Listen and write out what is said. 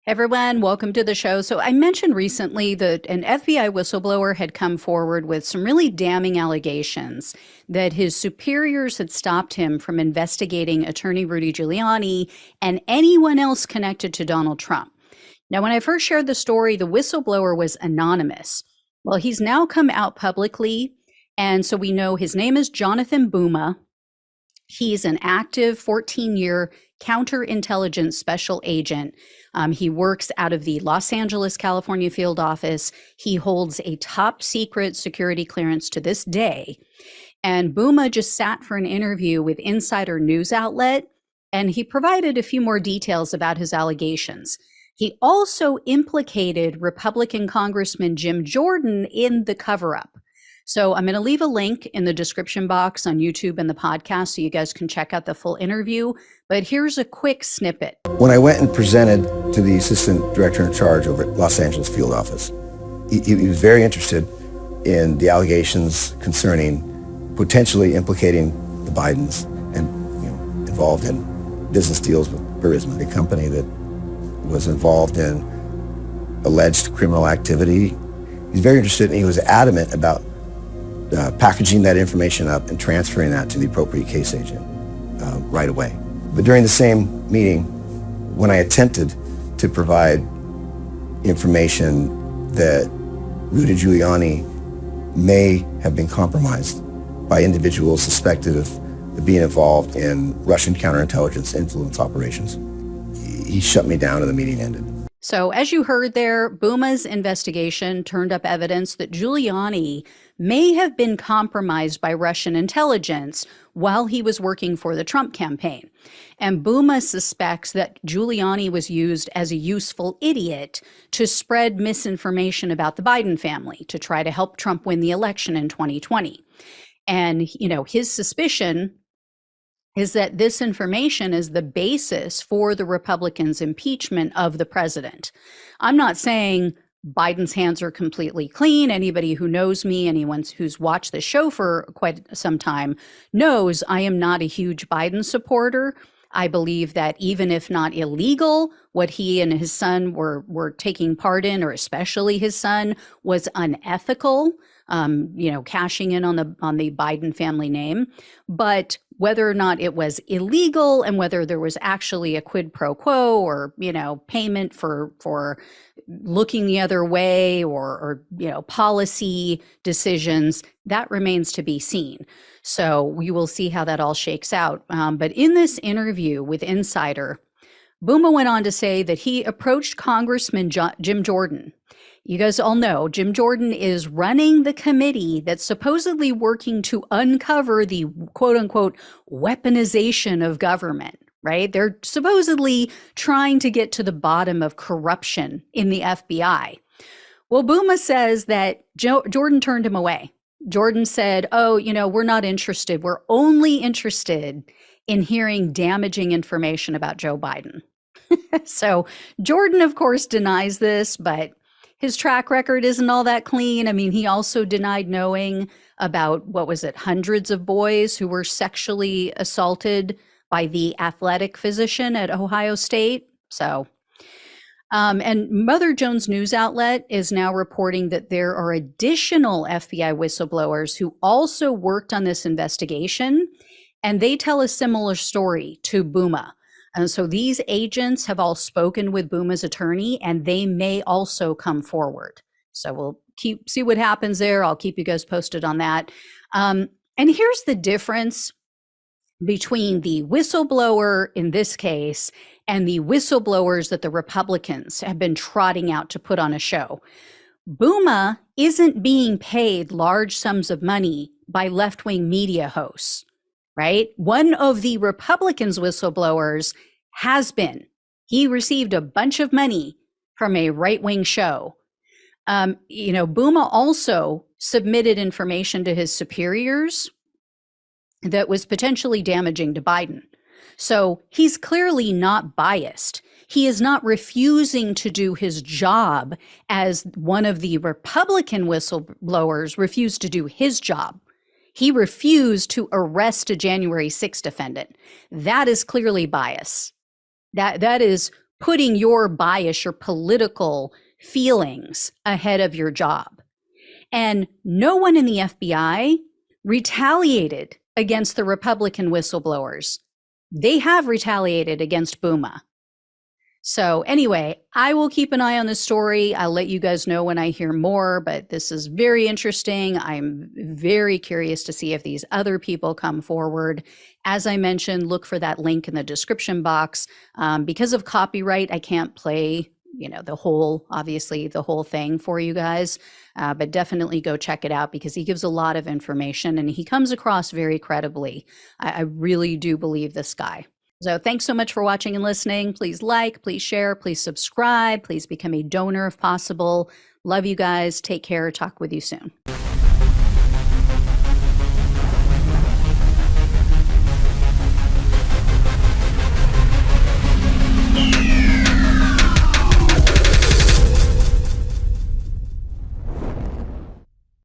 Everyone, welcome to the show. So, I mentioned recently that an FBI whistleblower had come forward with some really damning allegations that his superiors had stopped him from investigating attorney Rudy Giuliani and anyone else connected to Donald Trump. Now, when I first shared the story, the whistleblower was anonymous. Well, he's now come out publicly. And so we know his name is Jonathan Buma. He's an active 14-year counterintelligence special agent. He works out of the Los Angeles, California field office. He holds a top secret security clearance to this day. And Buma just sat for an interview with Insider News outlet, and he provided a few more details about his allegations. He also implicated Republican Congressman Jim Jordan in the cover-up. So I'm going to leave a link in the description box on YouTube and the podcast so you guys can check out the full interview. But here's a quick snippet. When I went and presented to the assistant director in charge over at Los Angeles field office, he was very interested in the allegations concerning potentially implicating the Bidens and involved in business deals with Burisma, the company that was involved in alleged criminal activity. He's very interested, and he was adamant about packaging that information up and transferring that to the appropriate case agent right away. But during the same meeting, when I attempted to provide information that Rudy Giuliani may have been compromised by individuals suspected of being involved in Russian counterintelligence influence operations, he shut me down and the meeting ended. So as you heard there, Buma's investigation turned up evidence that Giuliani may have been compromised by Russian intelligence while he was working for the Trump campaign. And Buma suspects that Giuliani was used as a useful idiot to spread misinformation about the Biden family to try to help Trump win the election in 2020. And, his suspicion is that this information is the basis for the Republicans' impeachment of the president. I'm not saying Biden's hands are completely clean. Anybody who knows me, anyone who's watched the show for quite some time, knows I am not a huge Biden supporter. I believe that even if not illegal, what he and his son were taking part in, or especially his son, was unethical. Cashing in on the Biden family name. But whether or not it was illegal and whether there was actually a quid pro quo or, payment for looking the other way or policy decisions, that remains to be seen. So we will see how that all shakes out. But in this interview with Insider, Buma went on to say that he approached Congressman Jim Jordan. You guys all know Jim Jordan is running the committee that's supposedly working to uncover the quote unquote weaponization of government, right? They're supposedly trying to get to the bottom of corruption in the FBI. Well, Buma says that Jordan turned him away. Jordan said, we're not interested. We're only interested in hearing damaging information about Joe Biden. So Jordan, of course, denies this, but his track record isn't all that clean. I mean, he also denied knowing about, hundreds of boys who were sexually assaulted by the athletic physician at Ohio State. So, and Mother Jones News outlet is now reporting that there are additional FBI whistleblowers who also worked on this investigation, and they tell a similar story to Buma. And so these agents have all spoken with Buma's attorney, and they may also come forward. So we'll see what happens there. I'll keep you guys posted on that. And here's the difference between the whistleblower in this case and the whistleblowers that the Republicans have been trotting out to put on a show. Buma isn't being paid large sums of money by left-wing media hosts. Right? One of the Republicans' whistleblowers has been. He received a bunch of money from a right-wing show. Buma also submitted information to his superiors that was potentially damaging to Biden. So he's clearly not biased. He is not refusing to do his job as one of the Republican whistleblowers refused to do his job. He refused to arrest a January 6th defendant. That is clearly bias. That is putting your bias, your political feelings ahead of your job. And no one in the FBI retaliated against the Republican whistleblowers. They have retaliated against Bouma. So anyway, I will keep an eye on this story. I'll let you guys know when I hear more, but this is very interesting. I'm very curious to see if these other people come forward. As I mentioned, look for that link in the description box. Because of copyright, I can't play, the whole thing for you guys, but definitely go check it out because he gives a lot of information and he comes across very credibly. I really do believe this guy. So thanks so much for watching and listening. Please like, please share, please subscribe, please become a donor if possible. Love you guys. Take care. Talk with you soon.